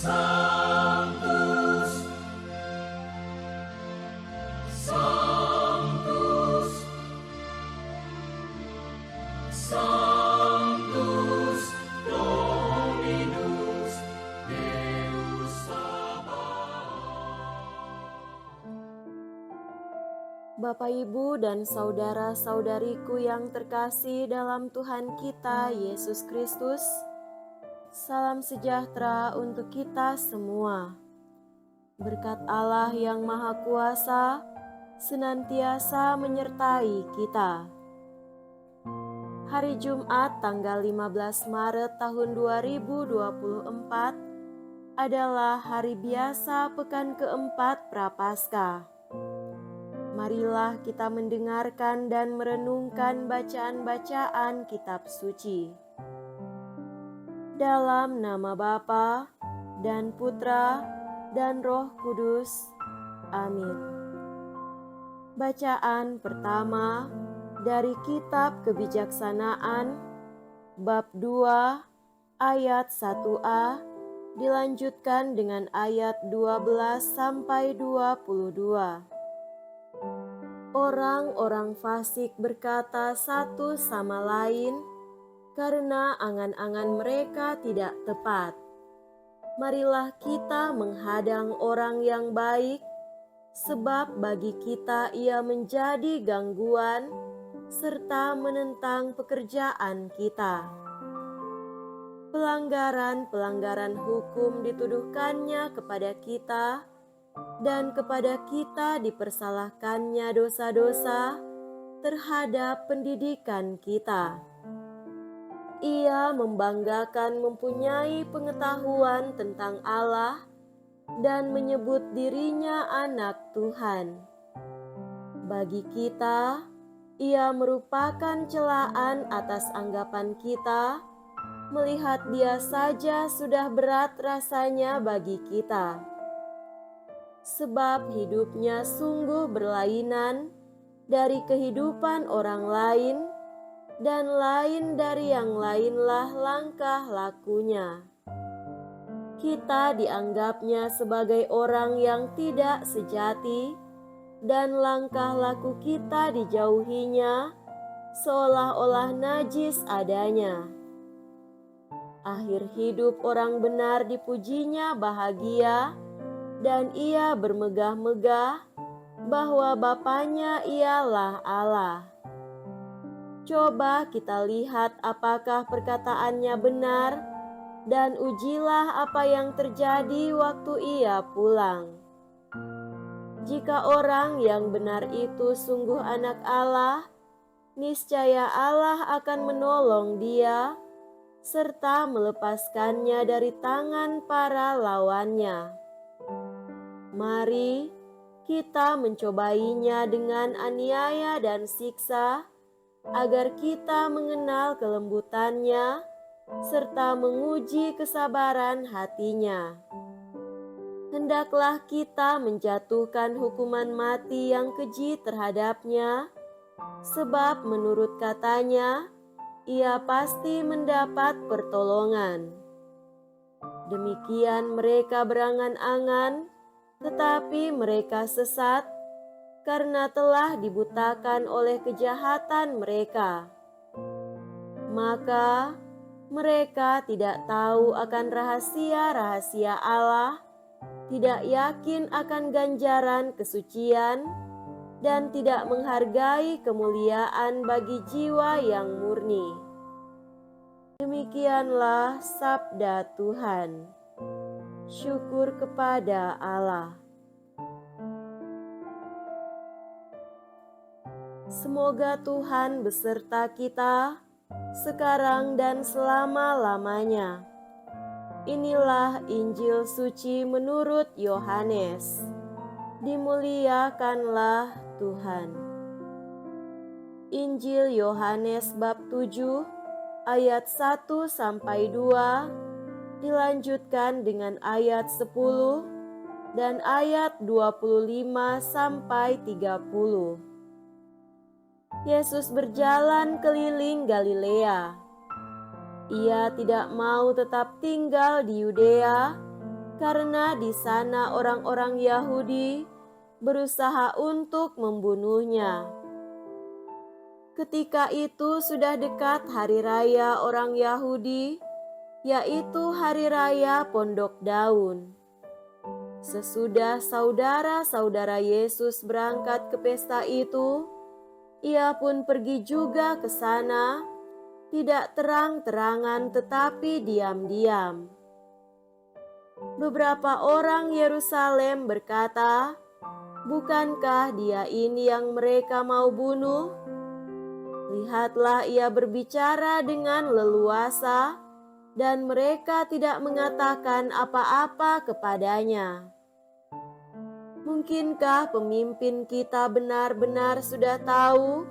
Sanctus, Sanctus, Sanctus Dominus Deus Sabaoth. Bapak, Ibu, dan saudara-saudariku yang terkasih dalam Tuhan kita Yesus Kristus, salam sejahtera untuk kita semua. Berkat Allah yang Maha Kuasa senantiasa menyertai kita. Hari Jumat tanggal 15 Maret tahun 2024 adalah hari biasa pekan keempat Prapaskah. Marilah kita mendengarkan dan merenungkan bacaan-bacaan kitab suci. Dalam nama Bapa dan Putra dan Roh Kudus. Amin. Bacaan pertama dari Kitab Kebijaksanaan, bab 2, ayat 1a, dilanjutkan dengan ayat 12 sampai 22. Orang-orang fasik berkata satu sama lain, karena angan-angan mereka tidak tepat. Marilah kita menghadang orang yang baik, sebab bagi kita ia menjadi gangguan, serta menentang pekerjaan kita. Pelanggaran-pelanggaran hukum dituduhkannya kepada kita, dan kepada kita dipersalahkannya dosa-dosa terhadap pendidikan kita. Ia membanggakan mempunyai pengetahuan tentang Allah dan menyebut dirinya anak Tuhan. Bagi kita, ia merupakan celaan atas anggapan kita, melihat dia saja sudah berat rasanya bagi kita. Sebab hidupnya sungguh berlainan dari kehidupan orang lain, dan lain dari yang lainlah langkah lakunya. Kita dianggapnya sebagai orang yang tidak sejati, dan langkah laku kita dijauhinya seolah-olah najis adanya. Akhir hidup orang benar dipujinya bahagia, dan ia bermegah-megah bahwa Bapanya ialah Allah. Coba kita lihat apakah perkataannya benar, dan ujilah apa yang terjadi waktu ia pulang. Jika orang yang benar itu sungguh anak Allah, niscaya Allah akan menolong dia, serta melepaskannya dari tangan para lawannya. Mari kita mencobainya dengan aniaya dan siksa, agar kita mengenal kelembutannya, serta menguji kesabaran hatinya. Hendaklah kita menjatuhkan hukuman mati yang keji terhadapnya, sebab menurut katanya, ia pasti mendapat pertolongan. Demikian mereka berangan-angan, tetapi mereka sesat, karena telah dibutakan oleh kejahatan mereka. Maka mereka tidak tahu akan rahasia-rahasia Allah, tidak yakin akan ganjaran kesucian, dan tidak menghargai kemuliaan bagi jiwa yang murni. Demikianlah sabda Tuhan. Syukur kepada Allah. Semoga Tuhan beserta kita, sekarang dan selama-lamanya. Inilah Injil suci menurut Yohanes. Dimuliakanlah Tuhan. Injil Yohanes bab 7 ayat 1 sampai 2 dilanjutkan dengan ayat 10 dan ayat 25 sampai 30. Yesus berjalan keliling Galilea. Ia tidak mau tetap tinggal di Yudea, karena di sana orang-orang Yahudi berusaha untuk membunuhnya. Ketika itu sudah dekat hari raya orang Yahudi, yaitu hari raya Pondok Daun. Sesudah saudara-saudara Yesus berangkat ke pesta itu, ia pun pergi juga ke sana, tidak terang-terangan tetapi diam-diam. Beberapa orang Yerusalem berkata, "Bukankah dia ini yang mereka mau bunuh? Lihatlah, ia berbicara dengan leluasa, dan mereka tidak mengatakan apa-apa kepadanya." Mungkinkah pemimpin kita benar-benar sudah tahu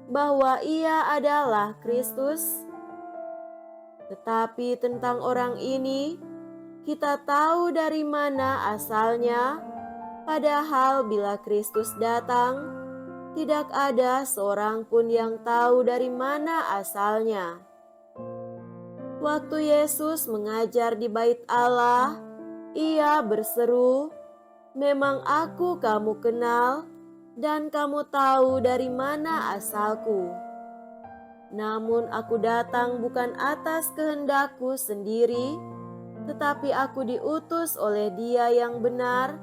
bahwa ia adalah Kristus? Tetapi tentang orang ini, kita tahu dari mana asalnya, padahal bila Kristus datang, tidak ada seorang pun yang tahu dari mana asalnya. Waktu Yesus mengajar di Bait Allah, ia berseru, "Memang aku kamu kenal, dan kamu tahu dari mana asalku. Namun aku datang bukan atas kehendakku sendiri, tetapi aku diutus oleh Dia yang benar,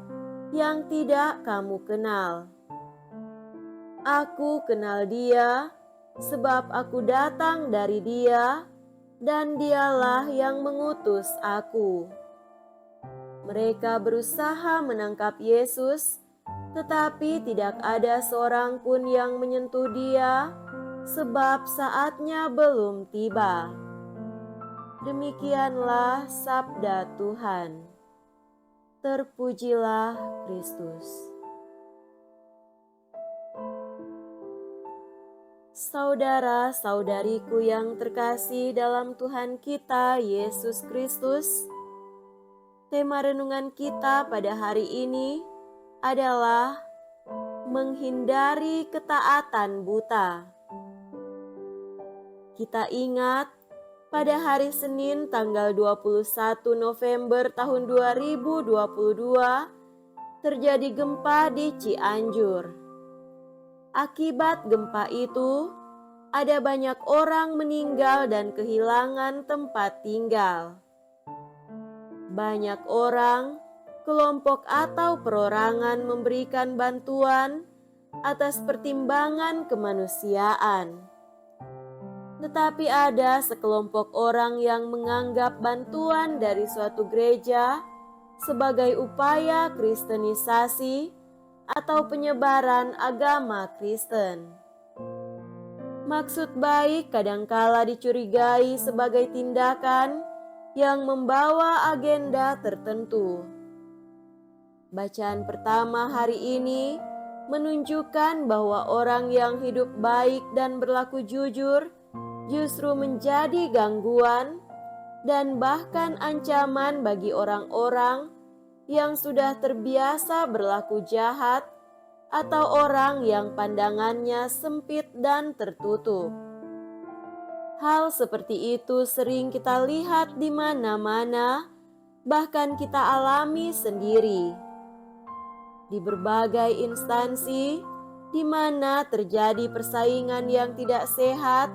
yang tidak kamu kenal. Aku kenal Dia, sebab aku datang dari Dia, dan Dialah yang mengutus aku." Mereka berusaha menangkap Yesus, tetapi tidak ada seorang pun yang menyentuh Dia, sebab saatnya belum tiba. Demikianlah sabda Tuhan. Terpujilah Kristus. Saudara-saudariku yang terkasih dalam Tuhan kita Yesus Kristus, tema renungan kita pada hari ini adalah menghindari ketaatan buta. Kita ingat, pada hari Senin tanggal 21 November tahun 2022 terjadi gempa di Cianjur. Akibat gempa itu, ada banyak orang meninggal dan kehilangan tempat tinggal. Banyak orang, kelompok atau perorangan memberikan bantuan atas pertimbangan kemanusiaan. Tetapi ada sekelompok orang yang menganggap bantuan dari suatu gereja sebagai upaya kristenisasi atau penyebaran agama Kristen. Maksud baik kadangkala dicurigai sebagai tindakan yang membawa agenda tertentu. Bacaan pertama hari ini menunjukkan bahwa orang yang hidup baik dan berlaku jujur justru menjadi gangguan dan bahkan ancaman bagi orang-orang yang sudah terbiasa berlaku jahat atau orang yang pandangannya sempit dan tertutup. Hal seperti itu sering kita lihat di mana-mana, bahkan kita alami sendiri. Di berbagai instansi di mana terjadi persaingan yang tidak sehat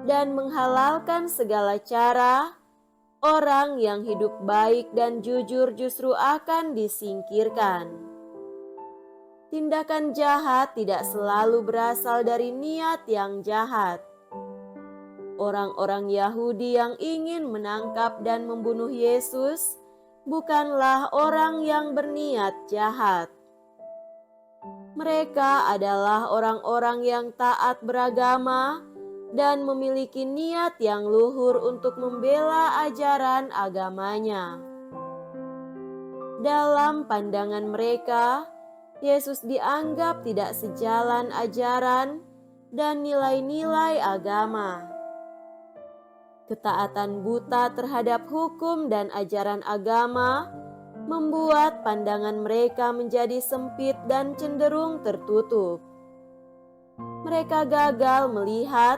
dan menghalalkan segala cara, orang yang hidup baik dan jujur justru akan disingkirkan. Tindakan jahat tidak selalu berasal dari niat yang jahat. Orang-orang Yahudi yang ingin menangkap dan membunuh Yesus bukanlah orang yang berniat jahat. Mereka adalah orang-orang yang taat beragama dan memiliki niat yang luhur untuk membela ajaran agamanya. Dalam pandangan mereka, Yesus dianggap tidak sejalan ajaran dan nilai-nilai agama. Ketaatan buta terhadap hukum dan ajaran agama membuat pandangan mereka menjadi sempit dan cenderung tertutup. Mereka gagal melihat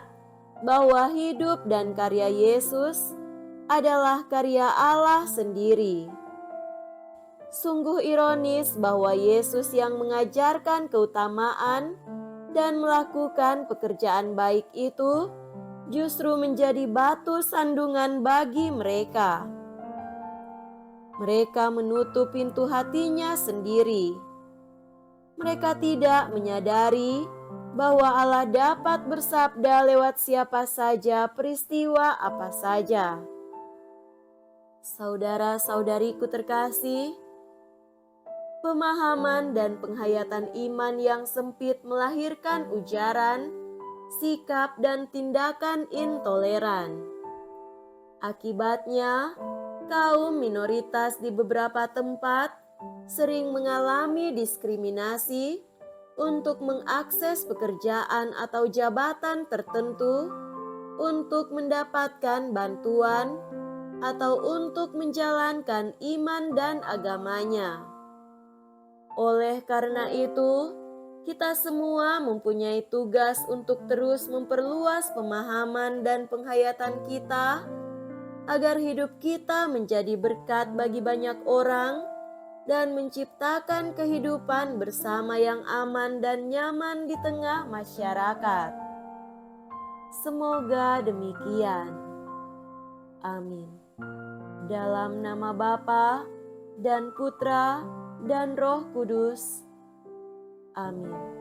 bahwa hidup dan karya Yesus adalah karya Allah sendiri. Sungguh ironis bahwa Yesus yang mengajarkan keutamaan dan melakukan pekerjaan baik itu justru menjadi batu sandungan bagi mereka. Mereka menutup pintu hatinya sendiri. Mereka tidak menyadari bahwa Allah dapat bersabda lewat siapa saja, peristiwa apa saja. Saudara-saudariku terkasih, pemahaman dan penghayatan iman yang sempit melahirkan ujaran, sikap, dan tindakan intoleran. Akibatnya, kaum minoritas di beberapa tempat sering mengalami diskriminasi untuk mengakses pekerjaan atau jabatan tertentu, untuk mendapatkan bantuan, atau untuk menjalankan iman dan agamanya. Oleh karena itu, kita semua mempunyai tugas untuk terus memperluas pemahaman dan penghayatan kita agar hidup kita menjadi berkat bagi banyak orang dan menciptakan kehidupan bersama yang aman dan nyaman di tengah masyarakat. Semoga demikian. Amin. Dalam nama Bapa dan Putra dan Roh Kudus. Amin.